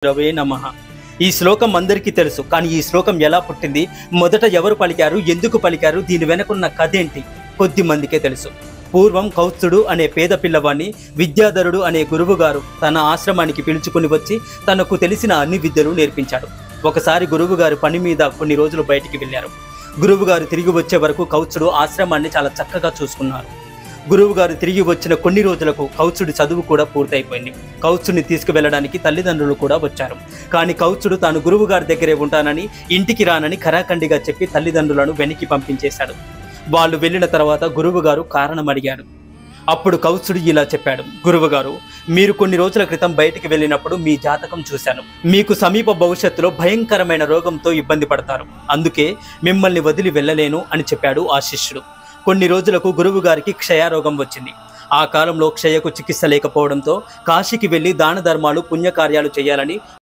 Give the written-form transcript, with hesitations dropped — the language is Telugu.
రవే నమః. ఈ శ్లోకం అందరికీ తెలుసు. కానీ ఈ శ్లోకం ఎలా పుట్టింది, మొదట ఎవరు పలికారు, ఎందుకు పలికారు, దీని వెనుకున్న కథ ఏంటి కొద్ది మందికే తెలుసు. పూర్వం కౌత్సుడు అనే పేద పిల్లవాడిని విద్యాధరుడు అనే గురువు గారు తన ఆశ్రమానికి పిలుచుకుని వచ్చి తనకు తెలిసిన అన్ని విద్యలు నేర్పించాడు. ఒకసారి గురువు గారు పని మీద కొన్ని రోజులు బయటికి వెళ్ళారు. గురువు గారు తిరిగి వచ్చే వరకు కౌత్సుడు ఆశ్రమాన్ని చాలా చక్కగా చూసుకున్నారు. గురువు గారు తిరిగి వచ్చిన కొన్ని రోజులకు కౌత్సుడి చదువు కూడా పూర్తయిపోయింది. కౌత్సుడిని తీసుకువెళ్ళడానికి తల్లిదండ్రులు కూడా వచ్చారు. కానీ కౌత్సుడు తాను గురువు గారి దగ్గరే ఉంటానని, ఇంటికి రానని ఖరాఖండిగా చెప్పి తల్లిదండ్రులను వెనక్కి పంపించేశాడు. వాళ్ళు వెళ్ళిన తర్వాత గురువు గారు కారణం అడిగాడు. అప్పుడు కౌత్సుడు ఇలా చెప్పాడు, గురువుగారు, మీరు కొన్ని రోజుల క్రితం బయటికి వెళ్ళినప్పుడు మీ జాతకం చూశాను. మీకు సమీప భవిష్యత్తులో భయంకరమైన రోగంతో ఇబ్బంది పడతారు. అందుకే మిమ్మల్ని వదిలి వెళ్ళలేను అని చెప్పాడు ఆ శిష్యుడు. కొన్ని రోజులకు గురువు గారికి క్షయరోగం వచ్చింది. ఆ కాలంలో క్షయకు చికిత్స లేకపోవడంతో కాశీకి వెళ్ళి దాన ధర్మాలు పుణ్యకార్యాలు చేయాలని